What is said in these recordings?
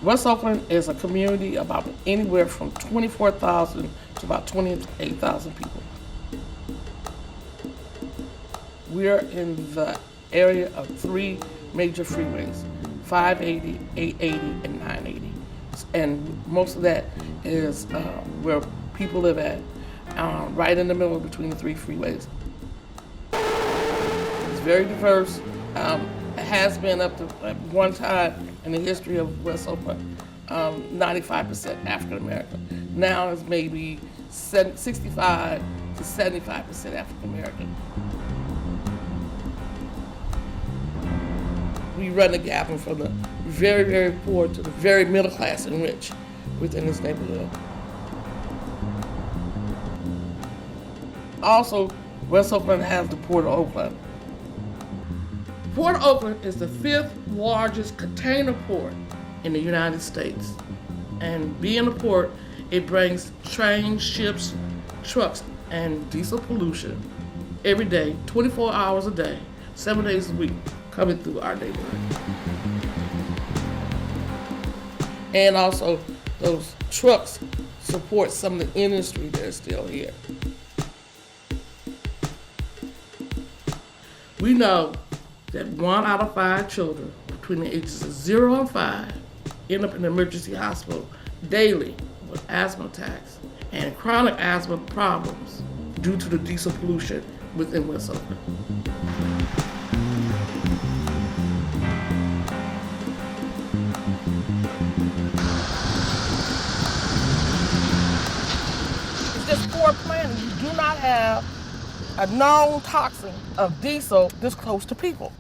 West Oakland is a community about anywhere from 24,000 to about 28,000 people. We're in the area of three major freeways, 580, 880, and 980. And most of that is where people live at, right in the middle between the three freeways. It's very diverse. It has been up to at one time in the history of West Oakland, 95% African American. Now it's maybe 65 to 75% African American. We run the gamut from the very, very poor to the very middle class and rich within this neighborhood. Also, West Oakland has the Port of Oakland. Port of Oakland is the 5th largest container port in the United States. And being a port, it brings trains, ships, trucks, and diesel pollution every day, 24 hours a day, 7 days a week, coming through our neighborhood. And also, those trucks support some of the industry that is still here. We know that 1 out of 5 children between the ages of 0 and 5 end up in the emergency hospital daily with asthma attacks and chronic asthma problems due to the diesel pollution within West Oakland. It's just poor planning. You do not have a known toxin of diesel this close to people.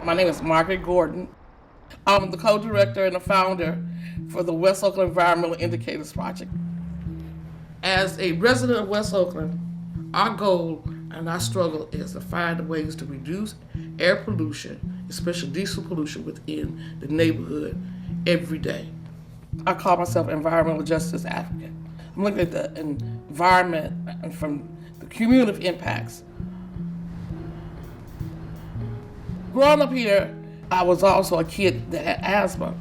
My name is Margaret Gordon. I'm the co-director and the founder for the West Oakland Environmental Indicators Project. As a resident of West Oakland, our goal and our struggle is to find ways to reduce air pollution, especially diesel pollution within the neighborhood every day. I call myself an environmental justice advocate. I'm looking at the environment and from the cumulative impacts. Growing up here, I was also a kid that had asthma,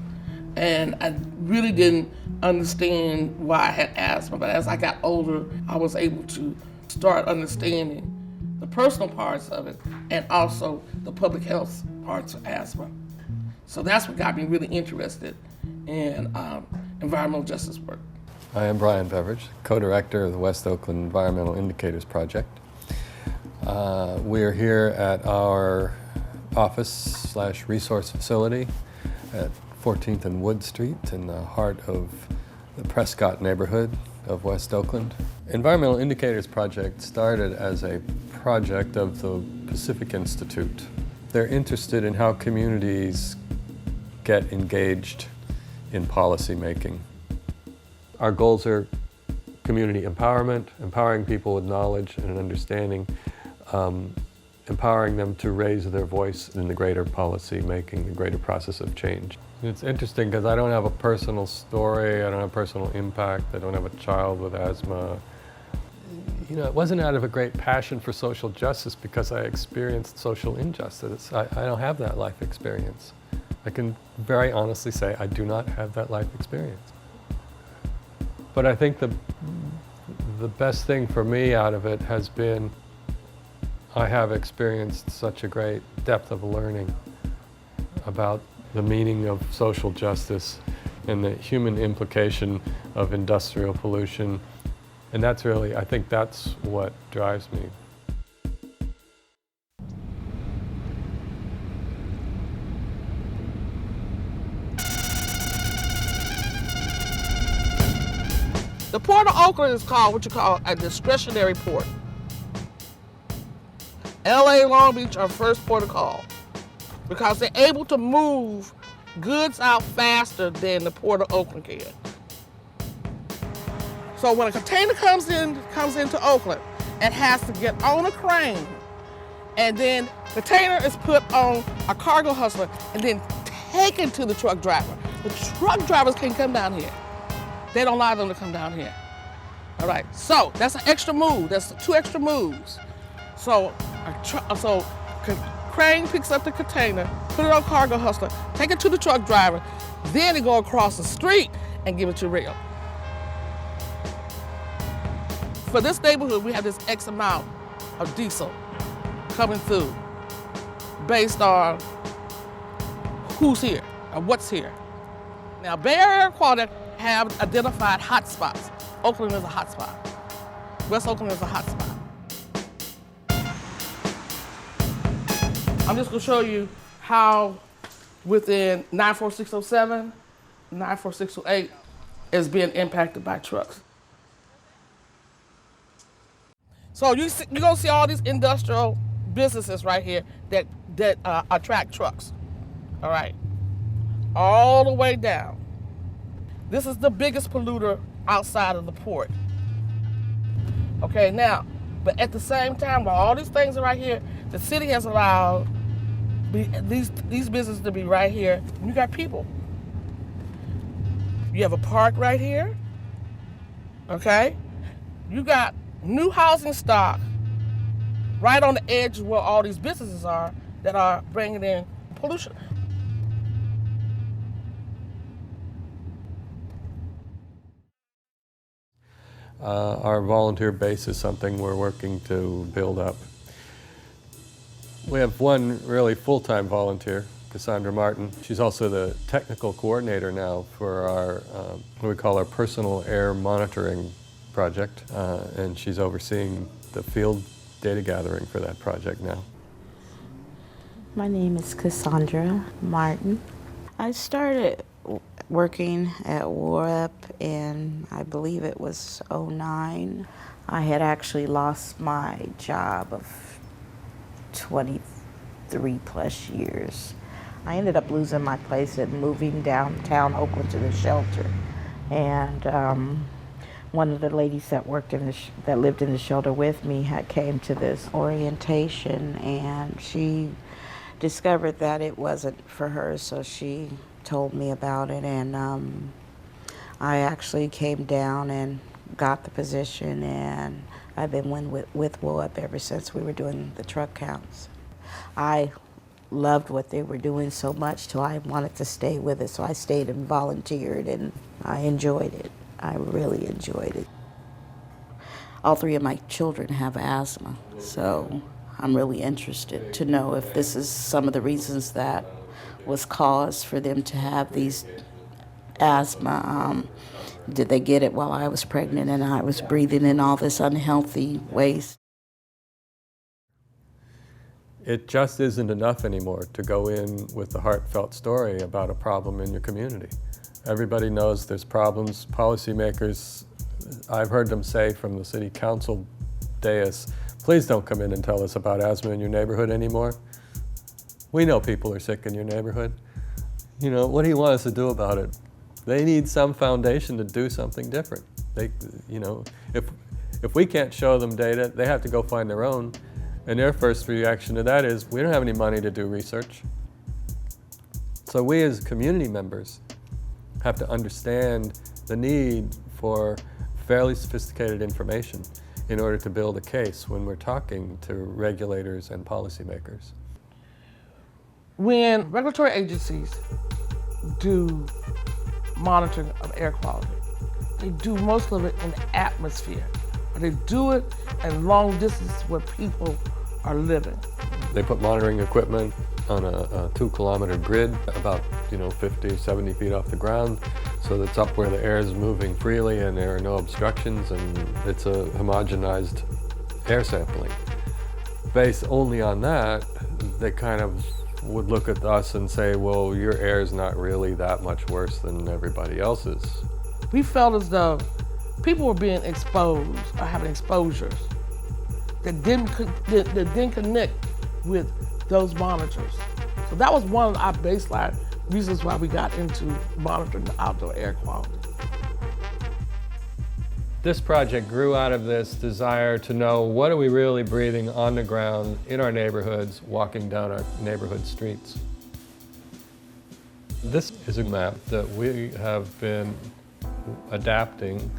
and I really didn't understand why I had asthma, but as I got older, I was able to start understanding the personal parts of it and also the public health parts of asthma. So that's what got me really interested in environmental justice work. I am Brian Beveridge, co-director of the West Oakland Environmental Indicators Project. We're here at our office/resource facility at 14th and Wood Street in the heart of the Prescott neighborhood of West Oakland. Environmental Indicators Project started as a project of the Pacific Institute. They're interested in how communities get engaged in policy making. Our goals are community empowerment, empowering people with knowledge and an understanding, empowering them to raise their voice in the greater policy making, the greater process of change. It's interesting because I don't have a personal story, I don't have personal impact, I don't have a child with asthma. You know, it wasn't out of a great passion for social justice because I experienced social injustice. I don't have that life experience. I can very honestly say I do not have that life experience. But I think the best thing for me out of it has been I have experienced such a great depth of learning about the meaning of social justice and the human implication of industrial pollution. And that's really, I think that's what drives me. The Port of Oakland is called what you call a discretionary port. LA, Long Beach are first port of call because they're able to move goods out faster than the Port of Oakland can. So when a container comes into Oakland, it has to get on a crane, and then the container is put on a cargo hustler and then taken to the truck driver. The truck drivers can't come down here. They don't allow them to come down here. All right, so that's an extra move. That's 2 extra moves. So, crane picks up the container, put it on cargo hustler, take it to the truck driver, then they go across the street and give it to rail. For this neighborhood, we have this X amount of diesel coming through based on who's here or what's here. Now, Bay Area Air Quality have identified hot spots. Oakland is a hot spot. West Oakland is a hot spot. I'm just gonna show you how within 94607, 94608 is being impacted by trucks. So you're gonna see all these industrial businesses right here that attract trucks, all right? All the way down. This is the biggest polluter outside of the port. Okay, now, but at the same time, while all these things are right here, the city has allowed these businesses to be right here. You got people. You have a park right here, okay? You got new housing stock right on the edge where all these businesses are that are bringing in pollution. Our volunteer base is something we're working to build up. We have one really full-time volunteer, Cassandra Martin. She's also the technical coordinator now for our, what we call our personal air monitoring project, and she's overseeing the field data gathering for that project now. My name is Cassandra Martin. I started working at WOEIP in, I believe it was 2009. I had actually lost my job of 23 plus years. I ended up losing my place and moving downtown Oakland to the shelter. And one of the ladies that worked that lived in the shelter with me came to this orientation, and she discovered that it wasn't for her, so she told me about it, and I actually came down and got the position, and I've been with WOEIP ever since we were doing the truck counts. I loved what they were doing so much till I wanted to stay with it, so I stayed and volunteered, and I enjoyed it. I really enjoyed it. All 3 of my children have asthma, so I'm really interested to know if this is some of the reasons that was cause for them to have these asthma. Did they get it while I was pregnant and I was breathing in all this unhealthy waste? It just isn't enough anymore to go in with the heartfelt story about a problem in your community. Everybody knows there's problems. Policymakers, I've heard them say from the city council dais, please don't come in and tell us about asthma in your neighborhood anymore. We know people are sick in your neighborhood. You know, what do you want us to do about it? They need some foundation to do something different. If we can't show them data, they have to go find their own. And their first reaction to that is, we don't have any money to do research. So we as community members have to understand the need for fairly sophisticated information in order to build a case when we're talking to regulators and policymakers. When regulatory agencies do monitoring of air quality, they do most of it in the atmosphere. Or they do it in long distance where people are living. They put monitoring equipment on a 2-kilometer grid about 50, 70 feet off the ground, so that's up where the air is moving freely and there are no obstructions, and it's a homogenized air sampling. Based only on that, they kind of would look at us and say, well, your air is not really that much worse than everybody else's. We felt as though people were being exposed or having exposures that didn't connect with those monitors. So that was one of our baseline reasons why we got into monitoring the outdoor air quality. This project grew out of this desire to know, what are we really breathing on the ground in our neighborhoods, walking down our neighborhood streets. This is a map that we have been adapting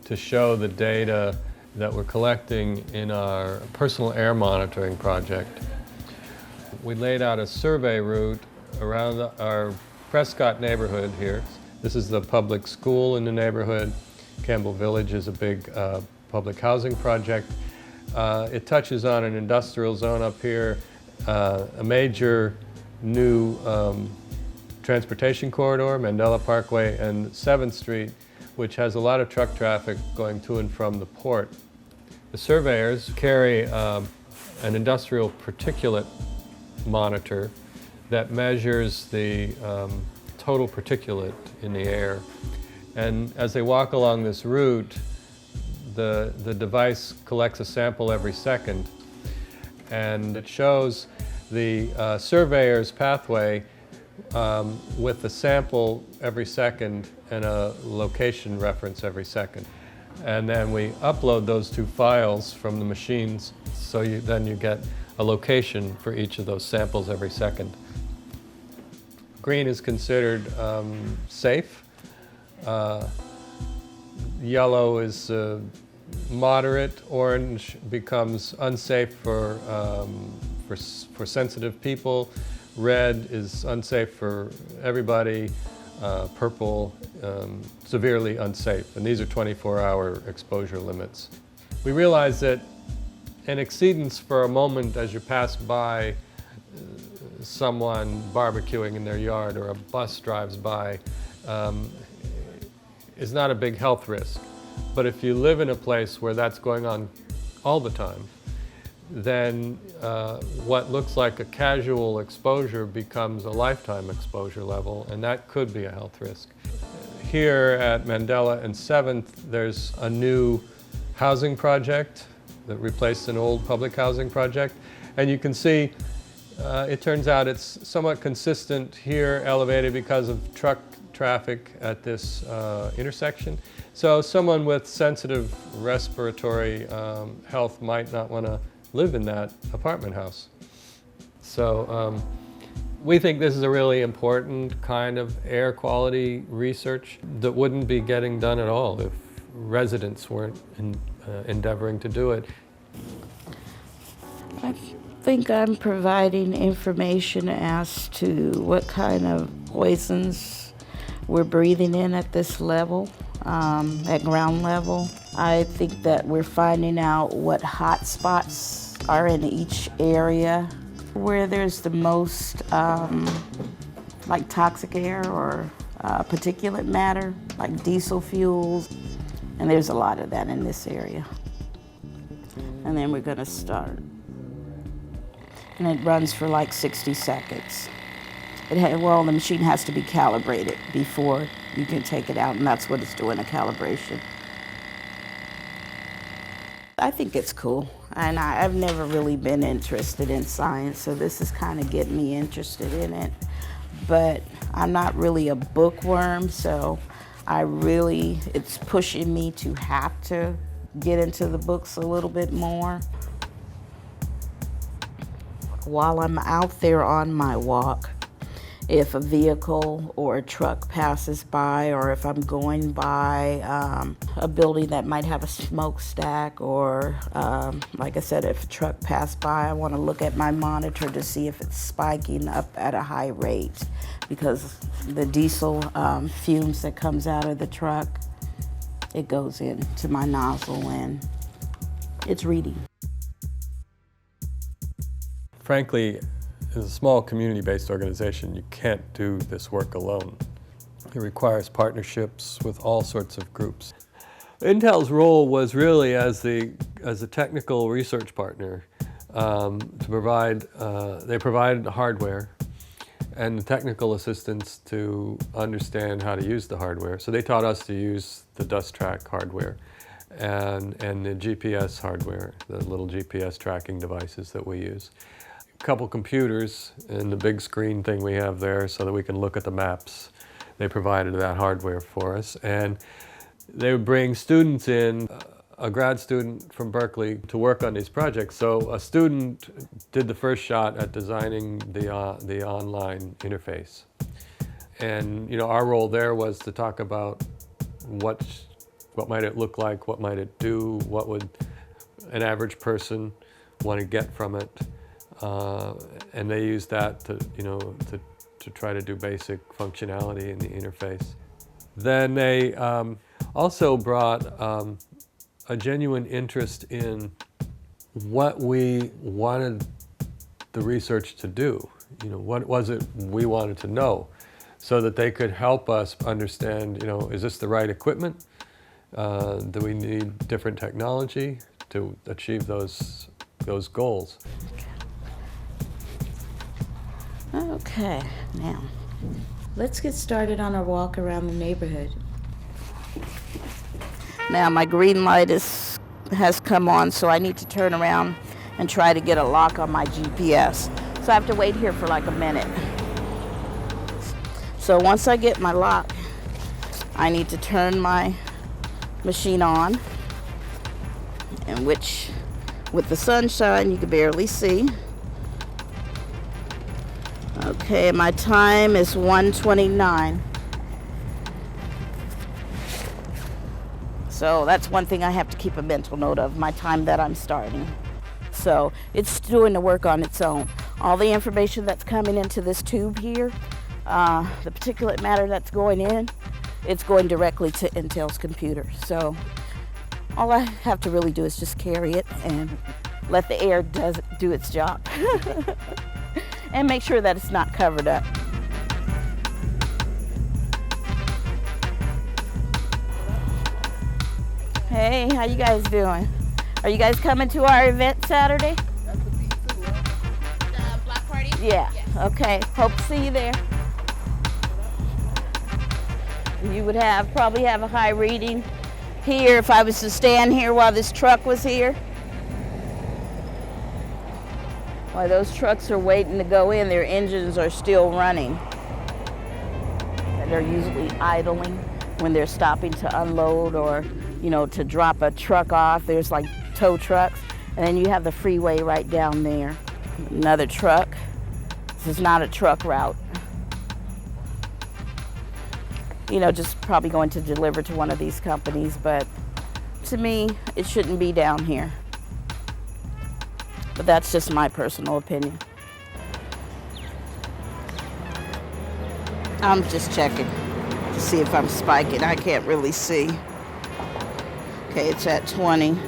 to show the data that we're collecting in our personal air monitoring project. We laid out a survey route around our Prescott neighborhood here. This is the public school in the neighborhood. Campbell Village is a big public housing project. It touches on an industrial zone up here, a major new transportation corridor, Mandela Parkway, and 7th Street, which has a lot of truck traffic going to and from the port. The surveyors carry an industrial particulate monitor that measures the total particulate in the air. And as they walk along this route, the device collects a sample every second. And it shows the surveyor's pathway with the sample every second and a location reference every second. And then we upload those two files from the machines, so then you get a location for each of those samples every second. Green is considered safe. Yellow is moderate. Orange becomes unsafe for sensitive people. Red is unsafe for everybody. Purple, severely unsafe. And these are 24-hour exposure limits. We realize that an exceedance for a moment as you pass by someone barbecuing in their yard or a bus drives by is not a big health risk. But if you live in a place where that's going on all the time, then what looks like a casual exposure becomes a lifetime exposure level, and that could be a health risk. Here at Mandela and 7th, there's a new housing project that replaced an old public housing project. And you can see, it turns out it's somewhat consistent here, elevated because of truck traffic at this intersection. So someone with sensitive respiratory health might not want to live in that apartment house. So we think this is a really important kind of air quality research that wouldn't be getting done at all if residents weren't endeavoring to do it. I think I'm providing information as to what kind of poisons we're breathing in at this level, at ground level. I think that we're finding out what hot spots are in each area, where there's the most like toxic air or particulate matter, like diesel fuels, and there's a lot of that in this area. And then we're gonna start. And it runs for like 60 seconds. Well, the machine has to be calibrated before you can take it out, and that's what it's doing, a calibration. I think it's cool, and I've never really been interested in science, so this is kind of getting me interested in it. But I'm not really a bookworm, so it's pushing me to have to get into the books a little bit more. While I'm out there on my walk, if a vehicle or a truck passes by, or if I'm going by a building that might have a smokestack, or like I said, if a truck passed by, I want to look at my monitor to see if it's spiking up at a high rate, because the diesel fumes that comes out of the truck, it goes into my nozzle and it's reading. Frankly, as a small community-based organization, you can't do this work alone. It requires partnerships with all sorts of groups. Intel's role was really as a technical research partner to provide, they provided the hardware and the technical assistance to understand how to use the hardware. So they taught us to use the dust track hardware and the GPS hardware, the little GPS tracking devices that we use. A couple computers and the big screen thing we have there so that we can look at the maps. They provided that hardware for us, and they would bring students in, a grad student from Berkeley, to work on these projects. So a student did the first shot at designing the online interface. And our role there was to talk about what might it look like, what might it do, what would an average person want to get from it, and they used that to try to do basic functionality in the interface. Then they also brought a genuine interest in what we wanted the research to do. What was it we wanted to know, so that they could help us understand, is this the right equipment? Do we need different technology to achieve those goals? Okay, now let's get started on our walk around the neighborhood. Now my green light has come on, so I need to turn around and try to get a lock on my GPS. So I have to wait here for like a minute. So once I get my lock, I need to turn my machine on, and which with the sunshine you can barely see. Okay, my time is 1:29. So that's one thing I have to keep a mental note of, my time that I'm starting. So it's doing the work on its own. All the information that's coming into this tube here, the particulate matter that's going in, it's going directly to Intel's computer. So all I have to really do is just carry it and let the air do its job. And make sure that it's not covered up. Hey, how you guys doing? Are you guys coming to our event Saturday? That's the B2, block party? Yeah. Yes. Okay. Hope to see you there. You would probably have a high reading here if I was to stand here while this truck was here. While those trucks are waiting to go in, their engines are still running. They're usually idling when they're stopping to unload or, to drop a truck off. There's like tow trucks, and then you have the freeway right down there. Another truck. This is not a truck route. Just probably going to deliver to one of these companies, but to me, it shouldn't be down here. But that's just my personal opinion. I'm just checking to see if I'm spiking. I can't really see. Okay, it's at 20.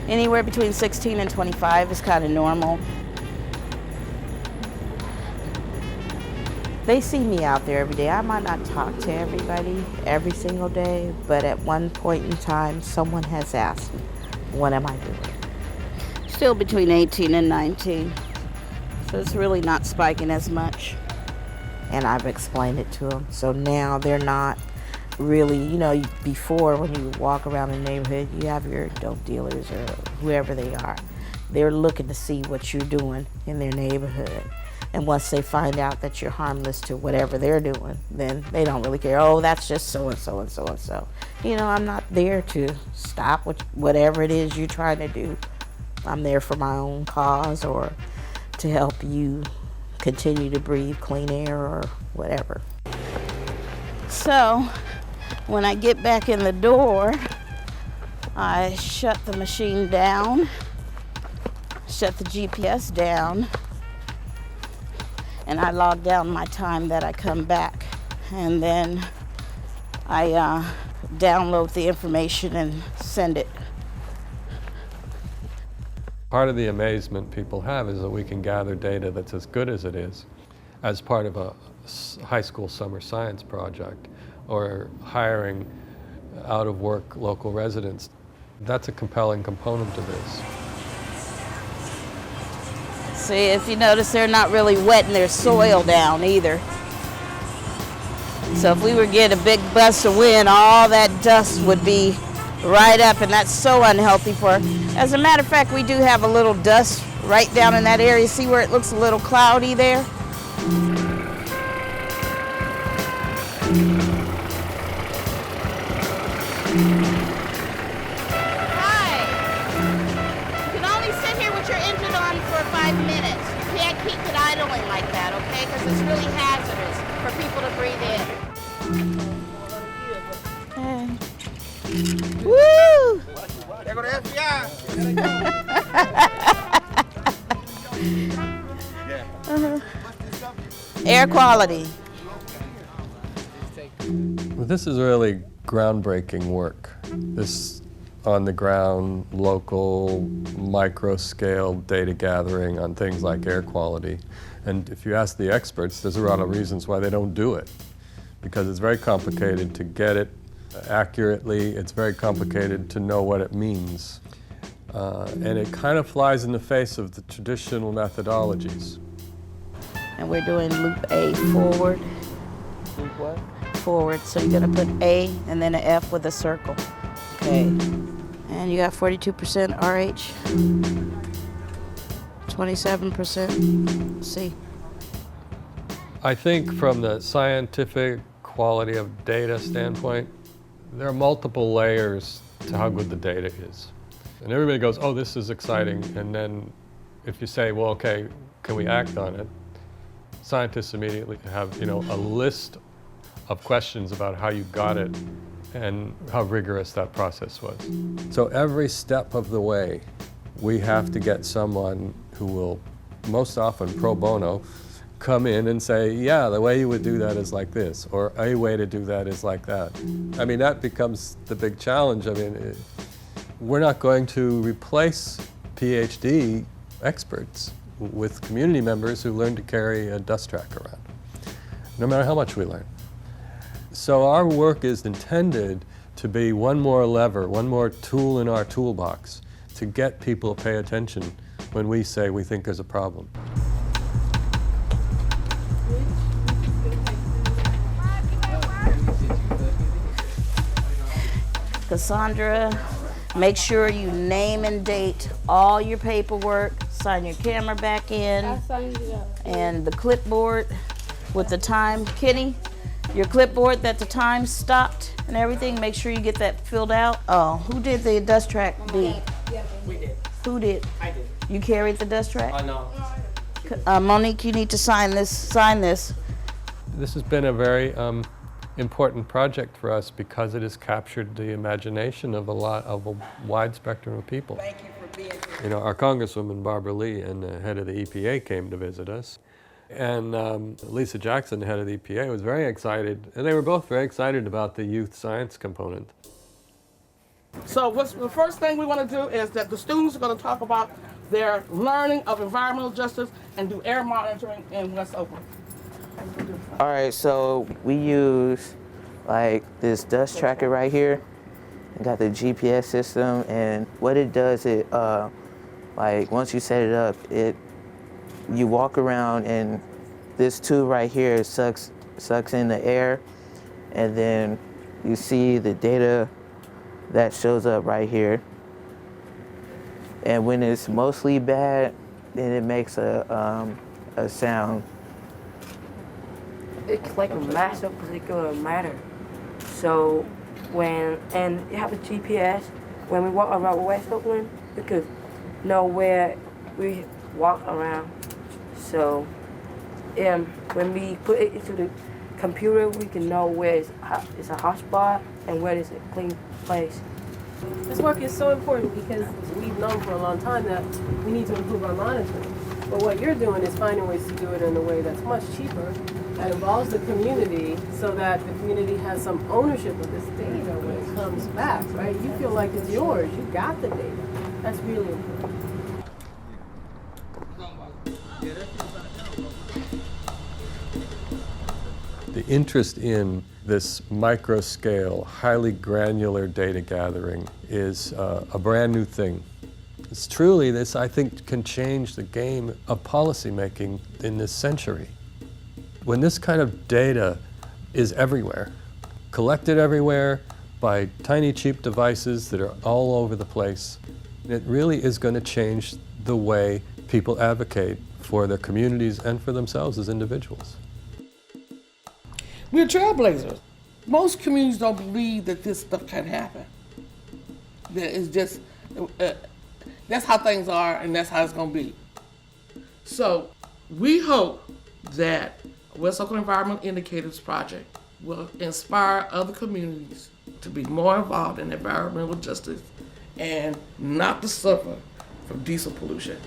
Anywhere between 16 and 25 is kind of normal. They see me out there every day. I might not talk to everybody every single day, but at one point in time, someone has asked me, what am I doing? Still between 18 and 19. So it's really not spiking as much. And I've explained it to them. So now they're not really, before when you walk around the neighborhood, you have your dope dealers or whoever they are. They're looking to see what you're doing in their neighborhood. And once they find out that you're harmless to whatever they're doing, then they don't really care. Oh, that's just so-and-so and so-and-so. I'm not there to stop whatever it is you're trying to do. I'm there for my own cause or to help you continue to breathe clean air or whatever. So, when I get back in the door, I shut the machine down, shut the GPS down, and I log down my time that I come back. And then I download the information and send it. Part of the amazement people have is that we can gather data that's as good as it is as part of a high school summer science project or hiring out-of-work local residents. That's a compelling component to this. See, if you notice, they're not really wetting their soil down either. So if we were getting a big gust of wind, all that dust would be right up, and that's so unhealthy for. As a matter of fact, we do have a little dust right down in that area. See where it looks a little cloudy there? Like that, okay? because it's really hazardous for people to breathe in. Woo! There go the FBI. Air quality. Well, this is really groundbreaking work. This on-the-ground, local, micro-scale data gathering on things like air quality. And if you ask the experts, there's a lot of reasons why they don't do it. Because it's very complicated to get it accurately. It's very complicated to know what it means. And it kind of flies in the face of the traditional methodologies. And we're doing loop A forward. Loop what? Forward. So you're gonna put A and then an F with a circle. Okay. And you got 42% RH, 27% C. I think from the scientific quality of data standpoint, there are multiple layers to how good the data is. And everybody goes, oh, this is exciting. And then if you say, well, okay, can we act on it? Scientists immediately have, a list of questions about how you got it and how rigorous that process was. So every step of the way, we have to get someone who will, most often pro bono, come in and say, yeah, the way you would do that is like this, or a way to do that is like that. I mean, that becomes the big challenge. I mean, we're not going to replace PhD experts with community members who learn to carry a dust track around, no matter how much we learn. So our work is intended to be one more lever, one more tool in our toolbox to get people to pay attention when we say we think there's a problem. Cassandra, make sure you name and date all your paperwork, sign your camera back in, and the clipboard with the time. Kenny, your clipboard that the time stopped and everything, make sure you get that filled out. Oh, who did the dust track B? We did. Who did? I did. You carried the dust track? No. Monique, you need to sign this. Sign this. This has been a very important project for us because it has captured the imagination of a wide spectrum of people. Thank you for being here. Our Congresswoman Barbara Lee and the head of the EPA came to visit us. And Lisa Jackson, the head of the EPA, was very excited. And they were both very excited about the youth science component. So the first thing we want to do is that the students are going to talk about their learning of environmental justice and do air monitoring in West Oakland. All right, so we use like this dust tracker right here. It got the GPS system, and what it does, it like once you set it up, you walk around and this tube right here sucks in the air, and then you see the data that shows up right here. And when it's mostly bad, then it makes a sound. It's like a massive particulate matter. So and you have a GPS, when we walk around West Oakland, we could know where we walk around. So when we put it into the computer, we can know where it's a hot spot and where it's a clean place. This work is so important because we've known for a long time that we need to improve our monitoring. But what you're doing is finding ways to do it in a way that's much cheaper, that involves the community, so that the community has some ownership of this data when it comes back, right? You feel like it's yours. You got the data. That's really important. The interest in this micro-scale, highly granular data gathering is a brand new thing. It's truly, this I think can change the game of policymaking in this century. When this kind of data is everywhere, collected everywhere by tiny cheap devices that are all over the place, it really is going to change the way people advocate for their communities and for themselves as individuals. We're trailblazers. Most communities don't believe that this stuff can happen. That it's just, that's how things are and that's how it's going to be. So we hope that West Oakland Environmental Indicators Project will inspire other communities to be more involved in environmental justice and not to suffer from diesel pollution.